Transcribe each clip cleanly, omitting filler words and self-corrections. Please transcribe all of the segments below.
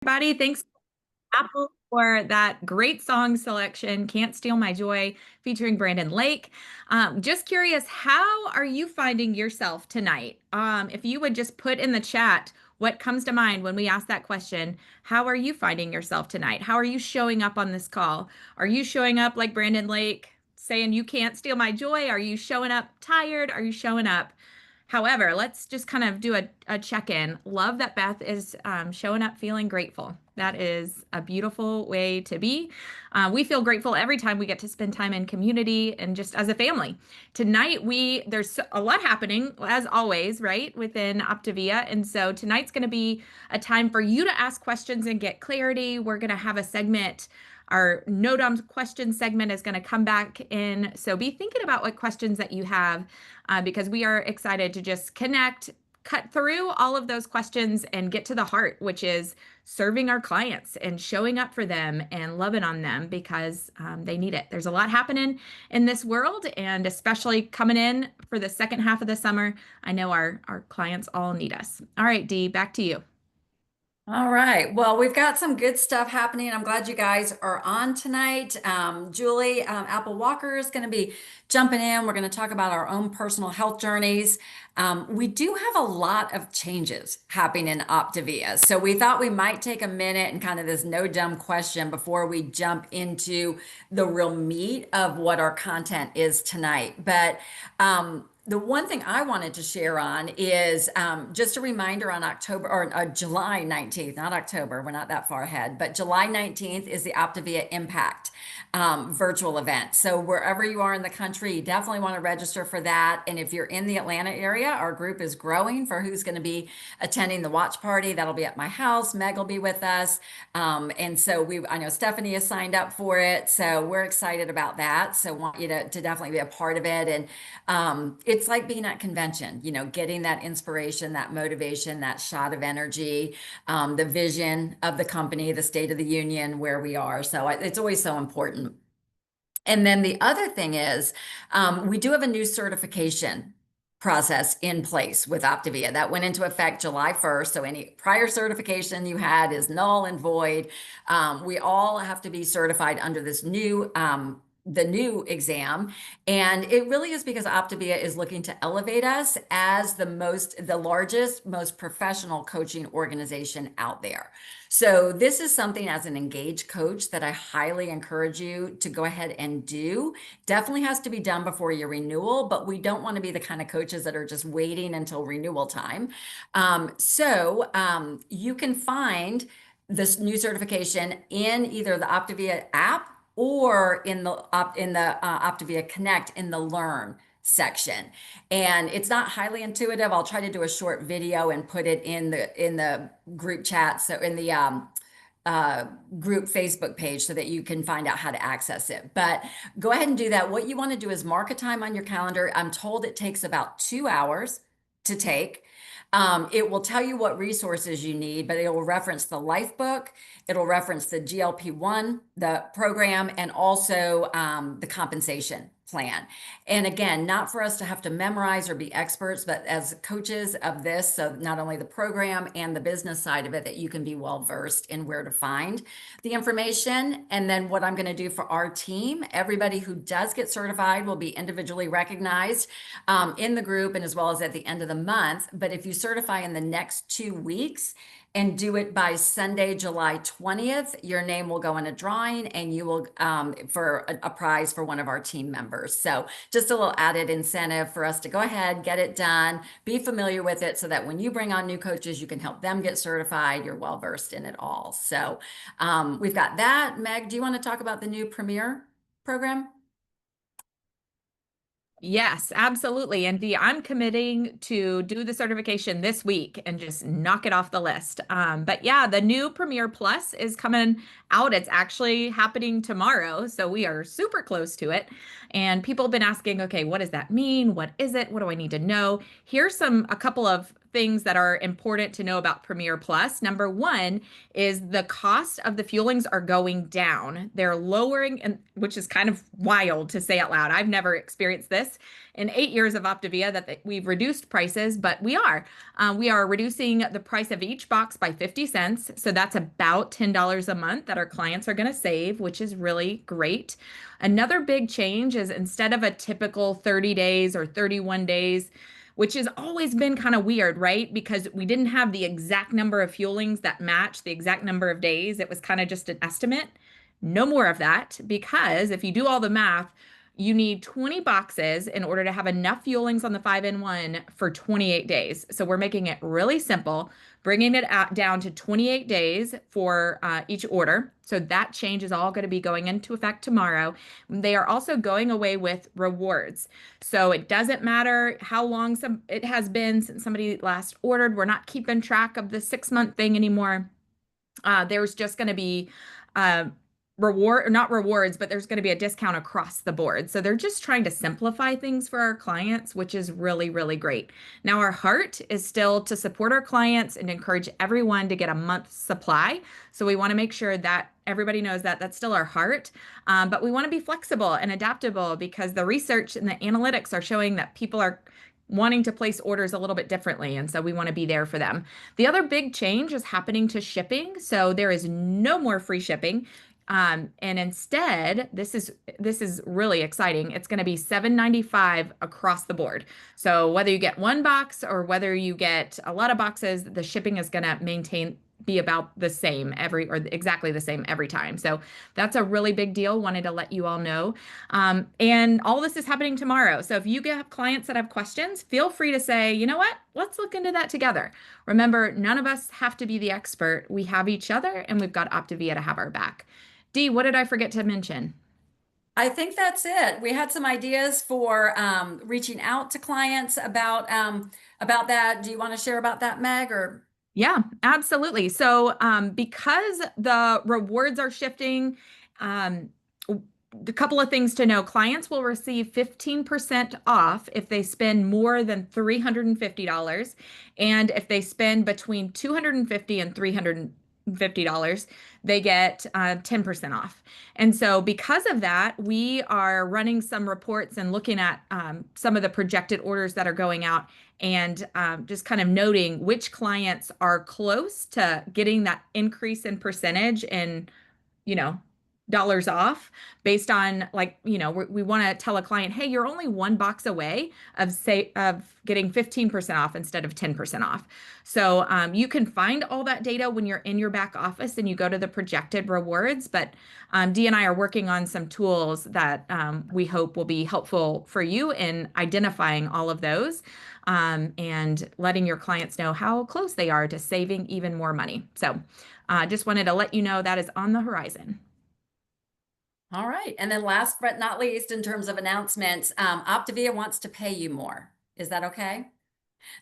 Everybody. Thanks, Apple, for that great song selection, Can't Steal My Joy, featuring Brandon Lake. Just curious, how are you finding yourself tonight? If you would just put in the chat what comes to mind when we ask that question, how are you finding yourself tonight? How are you showing up on this call? Are you showing up like Brandon Lake, saying you can't steal my joy? Are you showing up tired? Are you showing up? However, let's just kind of do a check-in. Love that Beth is showing up feeling grateful. That is a beautiful way to be. We feel grateful every time we get to spend time in community and just as a family. Tonight, there's a lot happening, as always, right, within Optavia. And so tonight's going to be a time for you to ask questions and get clarity. We're going to have a segment. Our No Dumb question segment is going to come back in. So be thinking about what questions that you have because we are excited to just connect, cut through all of those questions and get to the heart, which is serving our clients and showing up for them and loving on them because they need it. There's a lot happening in this world, and especially coming in for the second half of the summer, I know our clients all need us. All right, Dee, back to you. All right. Well, we've got some good stuff happening. I'm glad you guys are on tonight. Julie, Apple Walker is going to be jumping in. We're going to talk about our own personal health journeys. We do have a lot of changes happening in Optavia. So we thought we might take a minute and kind of this no dumb question before we jump into the real meat of what our content is tonight. But the one thing I wanted to share on is just a reminder on October or July 19th, not October, we're not that far ahead, but July 19th is the Optavia Impact virtual event. So wherever you are in the country, you definitely want to register for that. And if you're in the Atlanta area, our group is growing for who's going to be attending the watch party. That'll be at my house. Meg will be with us. And so I know Stephanie has signed up for it. So we're excited about that. So want you to definitely be a part of it. And it's like being at convention, getting that inspiration, that motivation, that shot of energy, the vision of the company, the state of the union, where we are. So it's always so important. And then the other thing is, we do have a new certification process in place with Optavia that went into effect July 1st. So any prior certification you had is null and void. We all have to be certified under this new the new exam. And it really is because Optavia is looking to elevate us as the largest, most professional coaching organization out there. So this is something as an engaged coach that I highly encourage you to go ahead and do. Definitely has to be done before your renewal, but we don't want to be the kind of coaches that are just waiting until renewal time. You can find this new certification in either the Optavia app or in the Optavia Connect in the Learn section. And it's not highly intuitive. I'll try to do a short video and put it in the group chat, so in the group Facebook page, so that you can find out how to access it. But go ahead and do that. What you want to do is mark a time on your calendar. I'm told it takes about 2 hours to take. It will tell you what resources you need, but it will reference the life book. It'll reference the GLP-1, the program, and also the compensation plan. And again, not for us to have to memorize or be experts, but as coaches of this, so not only the program and the business side of it, that you can be well versed in where to find the information. And then what I'm going to do for our team, everybody who does get certified will be individually recognized in the group and as well as at the end of the month. But if you certify in the next 2 weeks, and do it by Sunday, July 20th, your name will go in a drawing and you will for a prize for one of our team members. So just a little added incentive for us to go ahead, get it done, be familiar with it so that when you bring on new coaches, you can help them get certified. You're well versed in it all. So we've got that. Meg, do you want to talk about the new Premier program? Yes, absolutely. And Dee, I'm committing to do the certification this week and just knock it off the list. But yeah, the new Premier Plus is coming out. It's actually happening tomorrow. So we are super close to it. And people have been asking, okay, what does that mean? What is it? What do I need to know? Here's a couple of things that are important to know about Premier Plus. Number one is the cost of the fuelings are going down. They're lowering, and which is kind of wild to say out loud. I've never experienced this in 8 years of Optavia that we've reduced prices, but we are. We are reducing the price of each box by 50 cents. So that's about $10 a month that our clients are going to save, which is really great. Another big change is instead of a typical 30 days or 31 days, which has always been kind of weird, right? Because we didn't have the exact number of fuelings that match the exact number of days. It was kind of just an estimate. No more of that, because if you do all the math, you need 20 boxes in order to have enough fuelings on the 5-in-1 for 28 days. So we're making it really simple, bringing it out down to 28 days for each order. So that change is all going to be going into effect tomorrow. They are also going away with rewards. So it doesn't matter how long it has been since somebody last ordered. We're not keeping track of the 6-month thing anymore. There's just going to be not rewards, but there's going to be a discount across the board. So they're just trying to simplify things for our clients, which is really, really great. Now, our heart is still to support our clients and encourage everyone to get a month's supply. So we want to make sure that everybody knows that that's still our heart. But we want to be flexible and adaptable because the research and the analytics are showing that people are wanting to place orders a little bit differently. And so we want to be there for them. The other big change is happening to shipping. So there is no more free shipping. And instead, this is really exciting. It's going to be $7.95 across the board. So whether you get one box or whether you get a lot of boxes, the shipping is going to be about the same or exactly the same every time. So that's a really big deal. Wanted to let you all know. And all this is happening tomorrow. So if you have clients that have questions, feel free to say, you know what, let's look into that together. Remember, none of us have to be the expert. We have each other and we've got Optavia to have our back. Dee, what did I forget to mention? I think that's it. We had some ideas for reaching out to clients about that. Do you want to share about that, Meg? Or Yeah, absolutely. So, because the rewards are shifting, um, a couple of things to know. Clients will receive 15% off if they spend more than $350. And if they spend between $250 and $350, they get 10% off. And so because of that, we are running some reports and looking at some of the projected orders that are going out and just kind of noting which clients are close to getting that increase in percentage and, you know, dollars off based on like, we want to tell a client, hey, you're only one box away of getting 15% off instead of 10% off. So you can find all that data when you're in your back office and you go to the projected rewards. But Dee and I are working on some tools that we hope will be helpful for you in identifying all of those and letting your clients know how close they are to saving even more money. So just wanted to let you know that is on the horizon. all right. And then last but not least, in terms of announcements, Optavia wants to pay you more. Is that okay?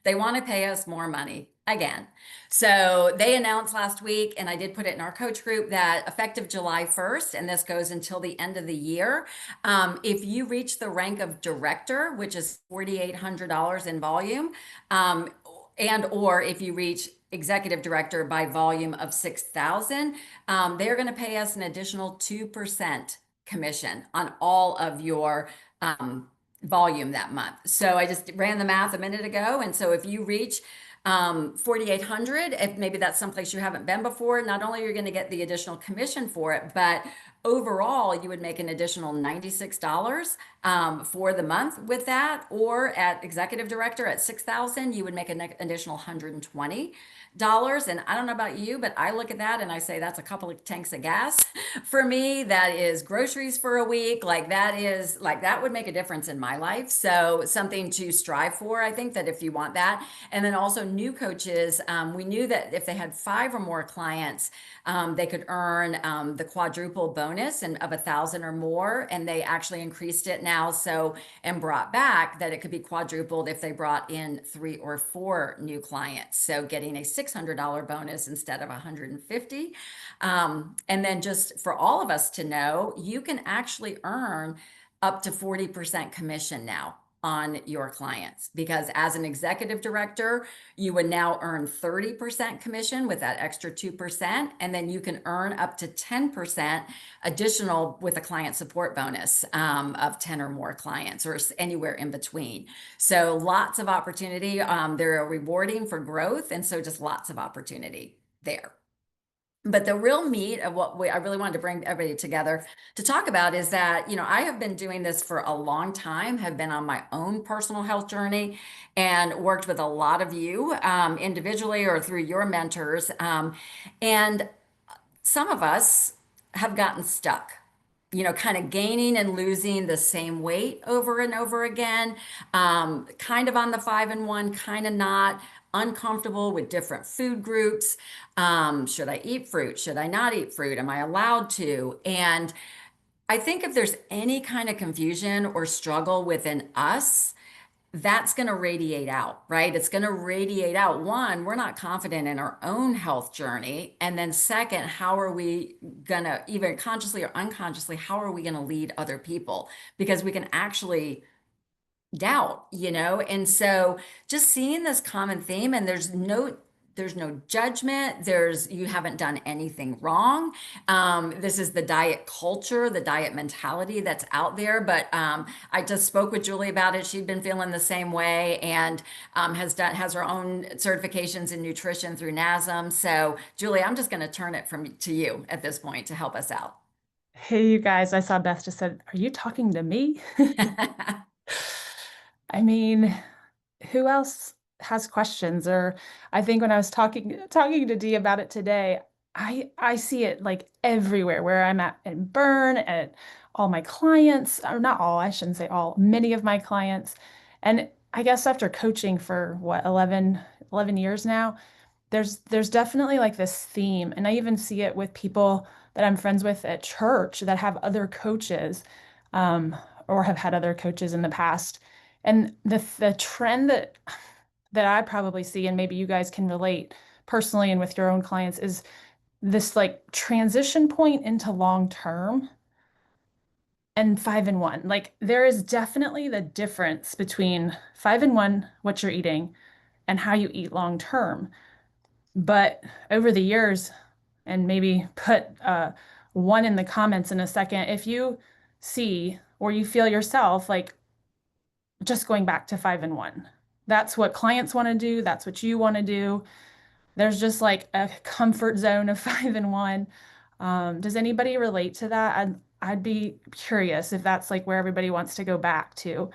They want to pay us more money again. So they announced last week, and I did put it in our coach group, that effective July 1st, and this goes until the end of the year, if you reach the rank of director, which is $4,800 in volume, and or if you reach executive director by volume of 6,000, they're going to pay us an additional 2% commission on all of your volume that month. So I just ran the math a minute ago. And so if you reach 4,800, if maybe that's someplace you haven't been before, not only are you going to get the additional commission for it, but overall you would make an additional $96 for the month with that. Or at executive director at 6,000, you would make an additional $120. And I don't know about you, but I look at that and I say that's a couple of tanks of gas for me. That is groceries for a week. That would make a difference in my life. So something to strive for. I think that if you want that. And then also new coaches, we knew that if they had 5 or more clients, they could earn the quadruple bonus of 1,000 or more. And they actually increased it now. So, and brought back that it could be quadrupled if they brought in 3 or 4 new clients. So getting a $600 bonus instead of $150. And then just for all of us to know, you can actually earn up to 40% commission now on your clients, because as an executive director, you would now earn 30% commission with that extra 2%. And then you can earn up to 10% additional with a client support bonus of 10 or more clients, or anywhere in between. So lots of opportunity. They're rewarding for growth. And so just lots of opportunity there. But the real meat of what I really wanted to bring everybody together to talk about is that, I have been doing this for a long time, have been on my own personal health journey, and worked with a lot of you individually or through your mentors. And some of us have gotten stuck, kind of gaining and losing the same weight over and over again, kind of on the 5-in-1, kind of not, uncomfortable with different food groups. Should I eat fruit? Should I not eat fruit? Am I allowed to? And I think if there's any kind of confusion or struggle within us, that's going to radiate out, right? It's going to radiate out. One, we're not confident in our own health journey. And then second, how are we going to, either consciously or unconsciously, how are we going to lead other people? Because we can actually doubt, And so just seeing this common theme, and there's no judgment. You haven't done anything wrong. This is the diet culture, the diet mentality that's out there. But I just spoke with Julie about it. She'd been feeling the same way, and has her own certifications in nutrition through NASM. So Julie, I'm just going to turn it to you at this point to help us out. Hey, you guys, I saw Beth just said, are you talking to me? I mean, who else has questions? Or I think when I was talking to Dee about it today, I see it like everywhere where I'm at in Burn, at all my clients, or not all, I shouldn't say all, many of my clients. And I guess after coaching for what, 11 years now, there's definitely like this theme. And I even see it with people that I'm friends with at church that have other coaches, or have had other coaches in the past. And the trend that I probably see, and maybe you guys can relate personally and with your own clients, is this like transition point into long term and 5-in-1. Like there is definitely the difference between 5-in-1, what you're eating, and how you eat long term. But over the years, and maybe put one in the comments in a second, if you see or you feel yourself like just going back to 5-in-1, that's what clients want to do, that's what you want to do. There's just like a comfort zone of 5-in-1. Does anybody relate to that? I'd be curious if that's like where everybody wants to go back to.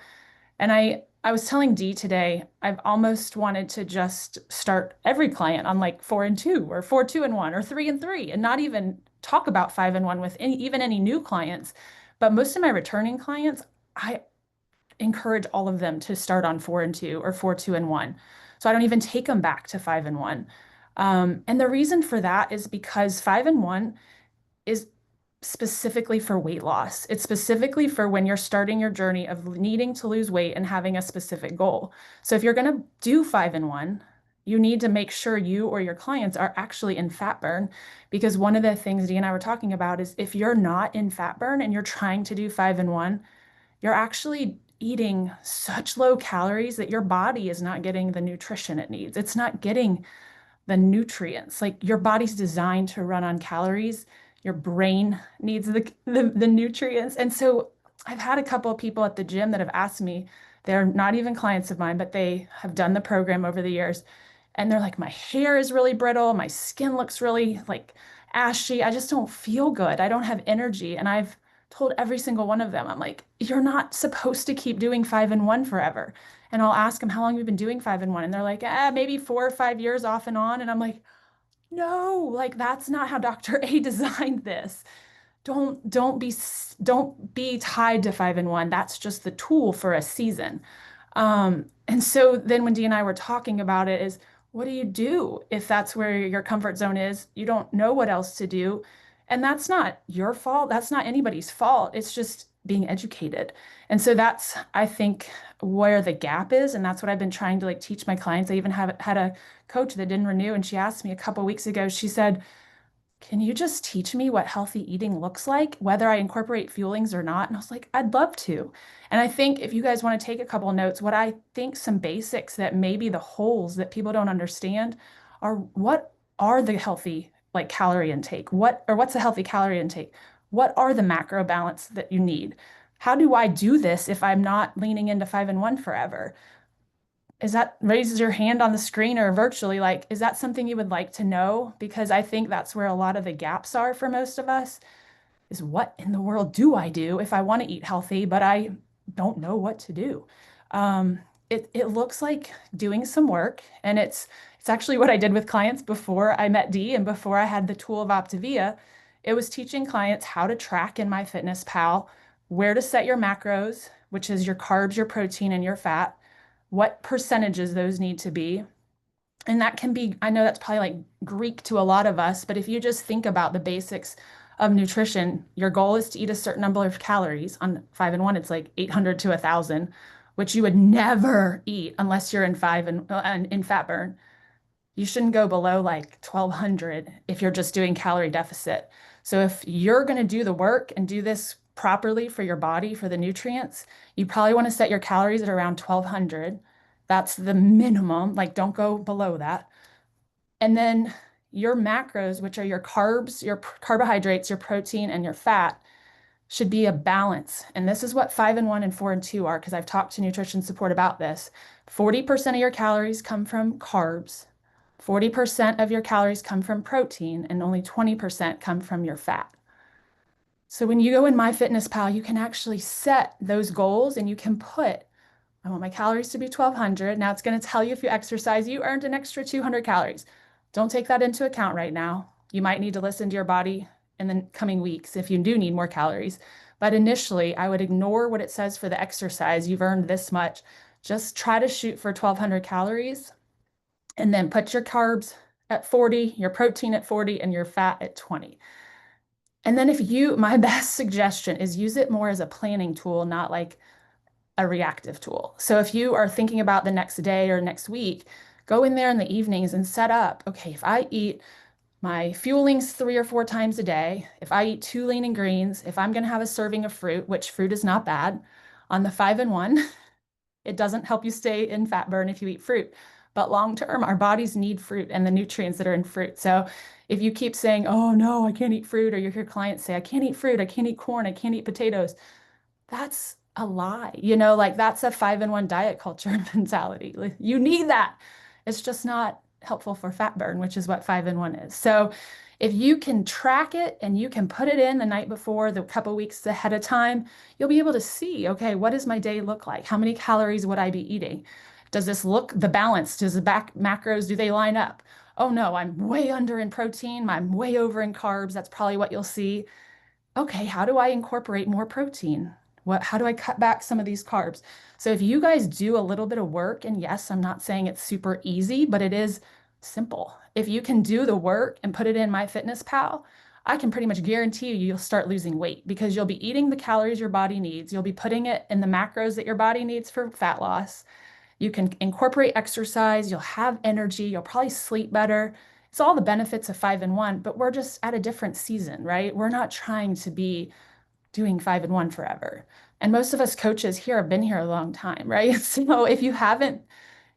And I was telling Dee today, I've almost wanted to just start every client on like 4-in-2 or 4-2-in-1 or 3-in-3, and not even talk about 5-in-1 with any new clients. But most of my returning clients, I encourage all of them to start on 4-in-2 or 4-2-in-1. So I don't even take them back to 5-in-1. And the reason for that is because 5-in-1 is specifically for weight loss. It's specifically for when you're starting your journey of needing to lose weight and having a specific goal. So if you're going to do 5-in-1, you need to make sure you or your clients are actually in fat burn, because one of the things Dee and I were talking about is if you're not in fat burn and you're trying to do 5-in-1, you're actually eating such low calories that your body is not getting the nutrition it needs. It's not getting the nutrients. Like your body's designed to run on calories. Your brain needs the nutrients. And so I've had a couple of people at the gym that have asked me, they're not even clients of mine, but they have done the program over the years. And they're like, my hair is really brittle. My skin looks really like ashy. I just don't feel good. I don't have energy. And I've told every single one of them, I'm like, you're not supposed to keep doing 5-in-1 forever. And I'll ask them, how long have you been doing 5-in-1? And they're like, maybe 4 or 5 years off and on. And I'm like, no, like that's not how Dr. A designed this. Don't be tied to 5-in-1. That's just the tool for a season. And so then when Dee and I were talking about it is, what do you do if that's where your comfort zone is? You don't know what else to do. And that's not your fault. That's not anybody's fault. It's just being educated. And so that's, I think, where the gap is. And that's what I've been trying to like teach my clients. I even had a coach that didn't renew. And she asked me a couple weeks ago, she said, can you just teach me what healthy eating looks like, whether I incorporate fuelings or not? And I was like, I'd love to. And I think if you guys want to take a couple of notes, what I think some basics that maybe the holes that people don't understand are, what are the healthy like calorie intake? What's a healthy calorie intake? What are the macro balance that you need? How do I do this if I'm not leaning into 5-in-1 forever? Is that, raises your hand on the screen or virtually, like, is that something you would like to know? Because I think that's where a lot of the gaps are for most of us, is what in the world do I do if I want to eat healthy, but I don't know what to do? Um, it looks like doing some work, and it's actually what I did with clients before I met Dee and before I had the tool of Optavia. It was teaching clients how to track in MyFitnessPal, where to set your macros, which is your carbs, your protein, and your fat, what percentages those need to be. And that can be, I know that's probably like Greek to a lot of us, but if you just think about the basics of nutrition, your goal is to eat a certain number of calories. On 5-in-1, it's like 800 to 1,000, which you would never eat unless you're in in fat burn. You shouldn't go below like 1,200 if you're just doing calorie deficit. So if you're going to do the work and do this properly for your body, for the nutrients, you probably want to set your calories at around 1,200. That's the minimum. Like, don't go below that. And then your macros, which are your carbs, your carbohydrates, your protein, and your fat, should be a balance. And this is what 5-in-1 and 4-in-2 are, because I've talked to nutrition support about this. 40% of your calories come from carbs, 40% of your calories come from protein, and only 20% come from your fat. So when you go in MyFitnessPal, you can actually set those goals and you can put, I want my calories to be 1,200. Now it's going to tell you if you exercise, you earned an extra 200 calories. Don't take that into account right now. You might need to listen to your body in the coming weeks if you do need more calories. But initially, I would ignore what it says for the exercise. You've earned this much. Just try to shoot for 1,200 calories and then put your carbs at 40, your protein at 40, and your fat at 20. And then my best suggestion is use it more as a planning tool, not like a reactive tool. So if you are thinking about the next day or next week, go in there in the evenings and set up, okay, if I eat my fuelings 3 or 4 times a day, if I eat 2 lean and greens, if I'm going to have a serving of fruit, which fruit is not bad, on the 5-in-1, it doesn't help you stay in fat burn if you eat fruit. But long term, our bodies need fruit and the nutrients that are in fruit. So if you keep saying, oh no, I can't eat fruit, or you hear clients say, I can't eat fruit, I can't eat corn, I can't eat potatoes, that's a lie. Like, that's a 5-in-1 diet culture mentality. Like, you need that. It's just not helpful for fat burn, which is what 5-in-1 is. So if you can track it and you can put it in the night before, the couple weeks ahead of time, you'll be able to see, okay, what does my day look like? How many calories would I be eating? Does this look the balance? Does the back macros, do they line up? Oh no, I'm way under in protein. I'm way over in carbs. That's probably what you'll see. Okay, how do I incorporate more protein? How do I cut back some of these carbs? So if you guys do a little bit of work, and yes, I'm not saying it's super easy, but it is simple. If you can do the work and put it in MyFitnessPal, I can pretty much guarantee you'll start losing weight because you'll be eating the calories your body needs. You'll be putting it in the macros that your body needs for fat loss. You can incorporate exercise, you'll have energy, you'll probably sleep better. It's all the benefits of 5-in-1, but we're just at a different season, right? We're not trying to be doing 5-in-1 forever. And most of us coaches here have been here a long time, right? So if you haven't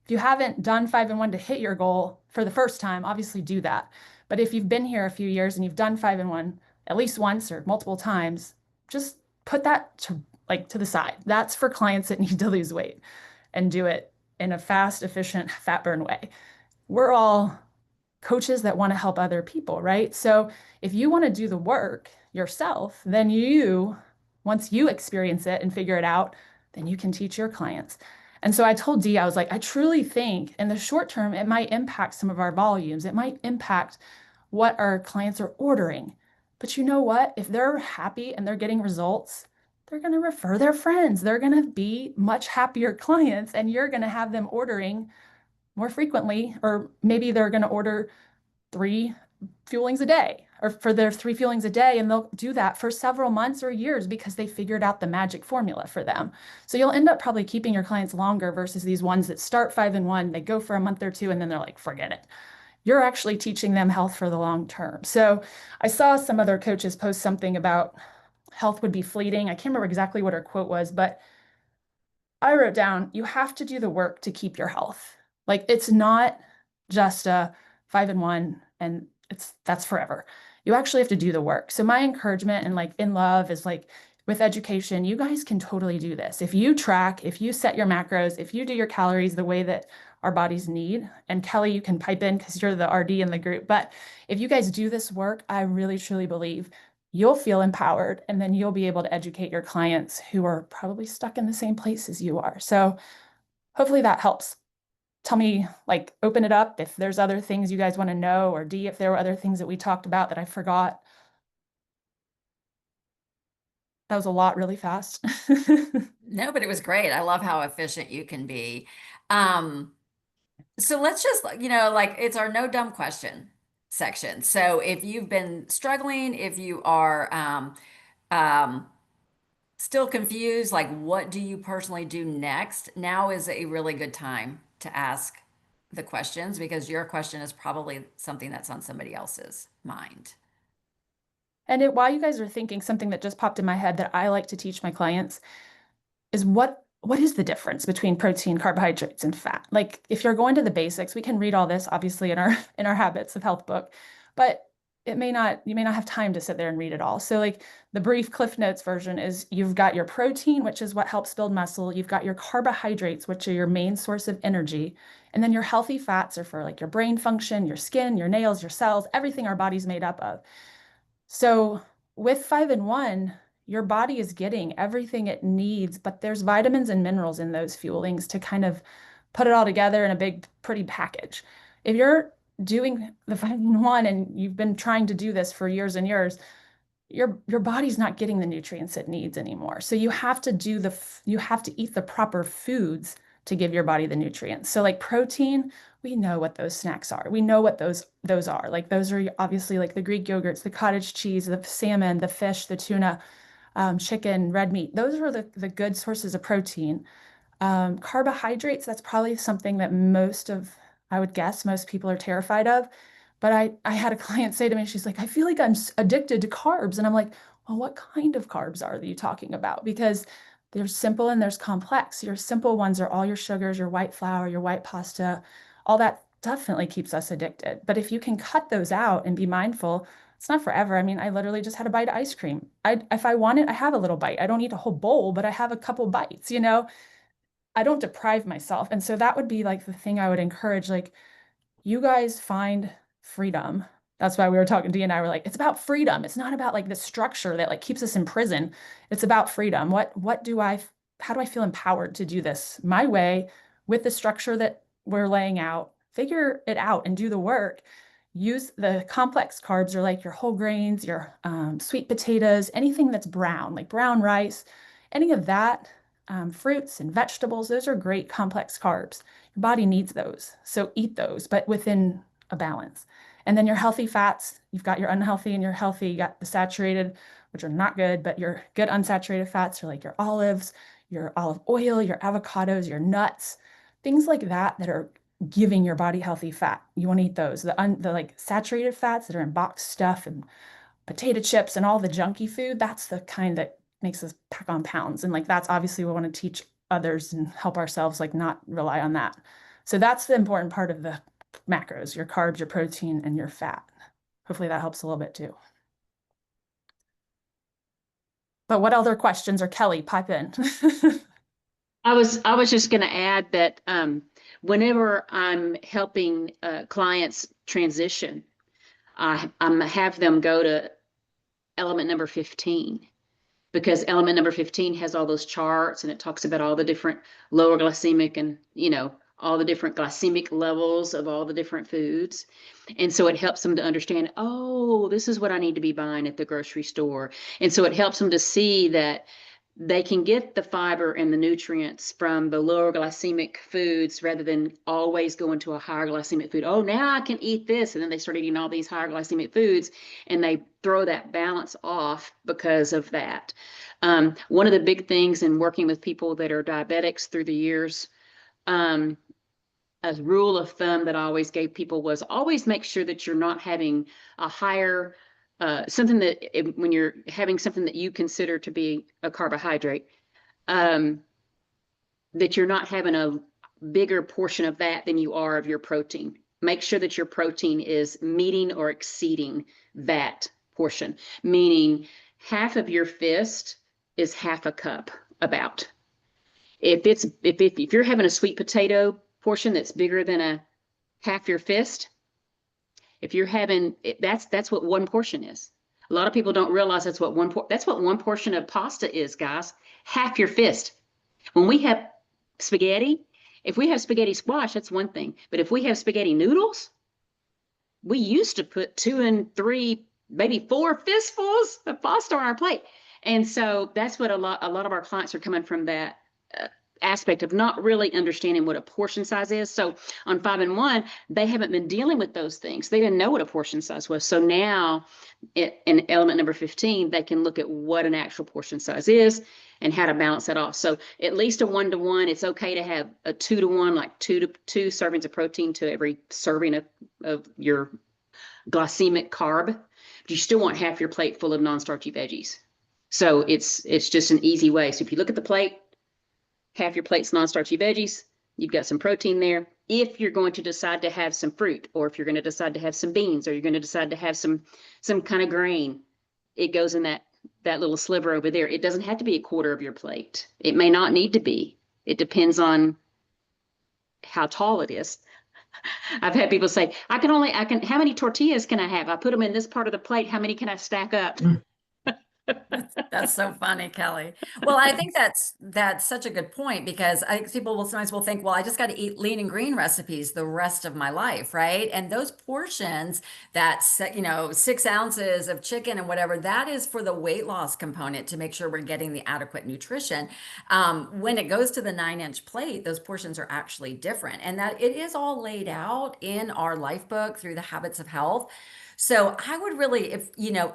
done 5-in-1 to hit your goal for the first time, obviously do that. But if you've been here a few years and you've done 5-in-1 at least once or multiple times, just put that to the side. That's for clients that need to lose weight and do it in a fast, efficient, fat burn way. We're all coaches that want to help other people, right? So if you want to do the work yourself, then once you experience it and figure it out, then you can teach your clients. And so I told Dee, I was like, I truly think in the short term, it might impact some of our volumes. It might impact what our clients are ordering. But you know what? If they're happy and they're getting results, they're going to refer their friends. They're going to be much happier clients, and you're going to have them ordering more frequently, or maybe they're going to order 3 fuelings a day, or for their 3 fuelings a day, and they'll do that for several months or years because they figured out the magic formula for them. So you'll end up probably keeping your clients longer versus these ones that start 5-in-1, they go for a month or 2, and then they're like, forget it. you're actually teaching them health for the long term. So I saw some other coaches post something about health would be fleeting. I can't remember exactly what her quote was, but I wrote down, you have to do the work to keep your health. Like it's not just a 5-in-1 and that's forever. You actually have to do the work. So my encouragement and like in love is like with education, you guys can totally do this. If you track, if you set your macros, if you do your calories the way that our bodies need, and Kelly, you can pipe in because you're the RD in the group, but if you guys do this work, I really truly believe you'll feel empowered and then you'll be able to educate your clients who are probably stuck in the same place as you are. So hopefully that helps. Tell me, like, open it up if there's other things you guys want to know, or D, if there were other things that we talked about that I forgot. That was a lot really fast. No, but it was great. I love how efficient you can be. Um, so let's just, like it's our no dumb question section. So if you've been struggling, if you are um, still confused, like what do you personally do next? Now is a really good time to ask the questions because your question is probably something that's on somebody else's mind. And while you guys are thinking, something that just popped in my head that I like to teach my clients is what is the difference between protein, carbohydrates, and fat? Like if you're going to the basics, we can read all this obviously in our Habits of Health book, but you may not have time to sit there and read it all. So like the brief Cliff Notes version is you've got your protein, which is what helps build muscle. You've got your carbohydrates, which are your main source of energy. And then your healthy fats are for like your brain function, your skin, your nails, your cells, everything our body's made up of. So with 5-in-1, your body is getting everything it needs, but there's vitamins and minerals in those fuelings to kind of put it all together in a big, pretty package. If you're doing the 5-in-1 and you've been trying to do this for years and years, your body's not getting the nutrients it needs anymore. So you have to you have to eat the proper foods to give your body the nutrients. So like protein, we know what those snacks are. We know what those are. Like those are obviously like the Greek yogurts, the cottage cheese, the salmon, the fish, the tuna, chicken, red meat. Those are the good sources of protein. Carbohydrates, that's probably something that I would guess most people are terrified of. But I had a client say to me, she's like, I feel like I'm addicted to carbs. And I'm like, well, what kind of carbs are you talking about? Because there's simple and there's complex. Your simple ones are all your sugars, your white flour, your white pasta, all that definitely keeps us addicted. But if you can cut those out and be mindful, it's not forever. I mean, I literally just had a bite of ice cream. If I want it, I have a little bite. I don't eat a whole bowl, but I have a couple bites, you know? I don't deprive myself. And so that would be like the thing I would encourage, like, you guys find freedom. That's why we were talking, Dee and I were like, it's about freedom. It's not about like the structure that like keeps us in prison. It's about freedom. How do I feel empowered to do this my way with the structure that we're laying out? Figure it out and do the work. Use the complex carbs or like your whole grains, your sweet potatoes, anything that's brown, like brown rice, any of that, fruits and vegetables. Those are great complex carbs. Your body needs those. So eat those, but within a balance. And then your healthy fats, you've got your unhealthy and your healthy. You got the saturated, which are not good, but your good unsaturated fats are like your olives, your olive oil, your avocados, your nuts, things like that that are giving your body healthy fat. You want to eat those. The like saturated fats that are in boxed stuff and potato chips and all the junky food, that's the kind that makes us pack on pounds. And like that's obviously we want to teach others and help ourselves like not rely on that. So that's the important part of the macros, your carbs, your protein, and your fat. Hopefully that helps a little bit too. But what other questions, or Kelly, pipe in. I was just going to add that whenever I'm helping clients transition, I'm have them go to element number 15 because element number 15 has all those charts and it talks about all the different lower glycemic and all the different glycemic levels of all the different foods. And so it helps them to understand, oh, this is what I need to be buying at the grocery store. And so it helps them to see that they can get the fiber and the nutrients from the lower glycemic foods rather than always going to a higher glycemic food. Oh, now I can eat this. And then they start eating all these higher glycemic foods and they throw that balance off because of that. One of the big things in working with people that are diabetics through the years, a rule of thumb that I always gave people was always make sure that you're not having a higher something that when you're having something that you consider to be a carbohydrate, that you're not having a bigger portion of that than you are of your protein. Make sure that your protein is meeting or exceeding that portion, meaning half of your fist is half a cup about. If you're having a sweet potato portion that's bigger than a half your fist, if you're having that's what one portion is. A lot of people don't realize that's what one portion of pasta is, guys. Half your fist. When we have spaghetti, if we have spaghetti squash, that's one thing. But if we have spaghetti noodles, we used to put 2 and 3, maybe 4 fistfuls of pasta on our plate. And so that's what a lot of our clients are coming from, that aspect of not really understanding what a portion size is. So on 5 and 1, they haven't been dealing with those things. They didn't know what a portion size was. So now in element number 15, they can look at what an actual portion size is and how to balance that off. So at least a 1-to-1, it's okay to have a 2-to-1, like 2 servings of protein to every serving of your glycemic carb. But you still want half your plate full of non-starchy veggies. So it's just an easy way. So if you look at the plate, half your plate's non-starchy veggies, you've got some protein there. If you're going to decide to have some fruit, or if you're going to decide to have some beans, or you're going to decide to have some kind of grain, it goes in that little sliver over there. It doesn't have to be a quarter of your plate. It may not need to be. It depends on how tall it is. I've had people say, how many tortillas can I have? I put them in this part of the plate. How many can I stack up? That's so funny, Kelly. Well, I think that's such a good point, because I think people will sometimes think, well, I just got to eat lean and green recipes the rest of my life, right? And those portions, that's 6 ounces of chicken and whatever, that is for the weight loss component, to make sure we're getting the adequate nutrition. When it goes to the 9-inch plate, those portions are actually different, and that it is all laid out in our life book through the Habits of Health. So I would really,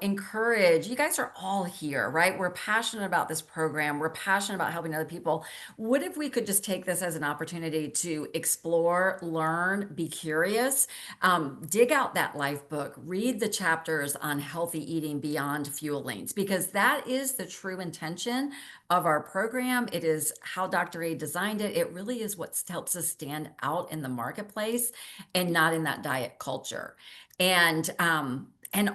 encourage, you guys are all here, right? We're passionate about this program. We're passionate about helping other people. What if we could just take this as an opportunity to explore, learn, be curious, dig out that life book, read the chapters on healthy eating beyond fuelings, because that is the true intention of our program. It is how Dr. A designed it. It really is what helps us stand out in the marketplace and not in that diet culture. And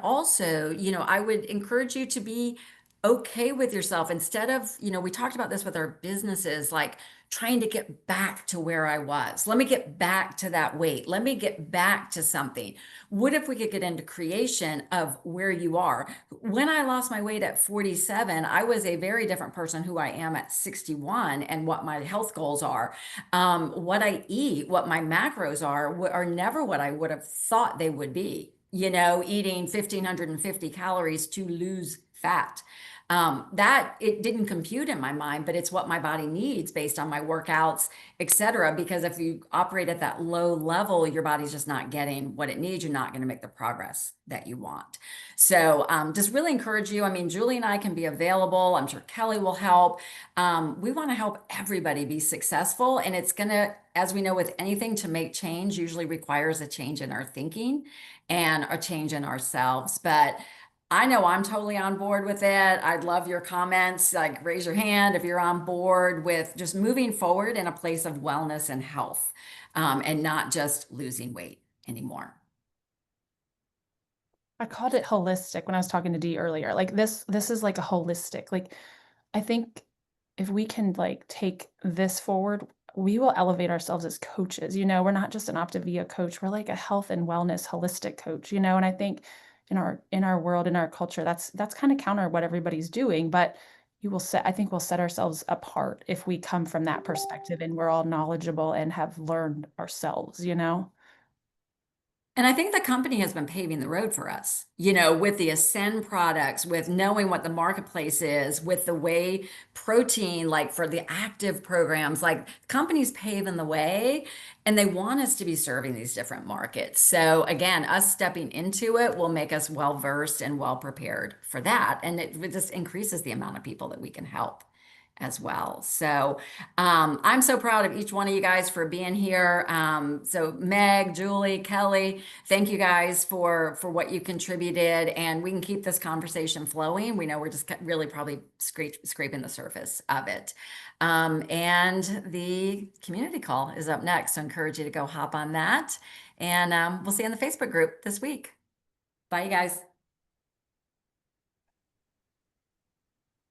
also, I would encourage you to be okay with yourself, instead of, we talked about this with our businesses, like trying to get back to where I was. Let me get back to that weight. Let me get back to something. What if we could get into creation of where you are? When I lost my weight at 47, I was a very different person who I am at 61, and what my health goals are. What I eat, what my macros are never what I would have thought they would be. Eating 1,550 calories to lose fat. That it didn't compute in my mind, but it's what my body needs based on my workouts, etc. Because if you operate at that low level, your body's just not getting what it needs. You're not going to make the progress that you want. So just really encourage you. I mean, Julie and I can be available. I'm sure Kelly will help. We want to help everybody be successful. And it's going to, as we know, with anything, to make change usually requires a change in our thinking and a change in ourselves. But I know I'm totally on board with it. I'd love your comments, like raise your hand if you're on board with just moving forward in a place of wellness and health, and not just losing weight anymore. I called it holistic when I was talking to Dee earlier. Like this is like a holistic, like I think if we can like take this forward, we will elevate ourselves as coaches. We're not just an Optavia coach. We're like a health and wellness holistic coach, and I think in our world, in our culture, that's kind of counter what everybody's doing, but I think we'll set ourselves apart if we come from that perspective and we're all knowledgeable and have learned ourselves. And I think the company has been paving the road for us, with the Ascend products, with knowing what the marketplace is, with the whey protein, like for the active programs, like companies paving the way, and they want us to be serving these different markets. So again, us stepping into it will make us well-versed and well-prepared for that. And it just increases the amount of people that we can help as well. So I'm so proud of each one of you guys for being here. So Meg, Julie, Kelly, thank you guys for what you contributed, and we can keep this conversation flowing. We know we're just really probably scraping the surface of it. And the community call is up next. So I encourage you to go hop on that, and we'll see you in the Facebook group this week. Bye, you guys.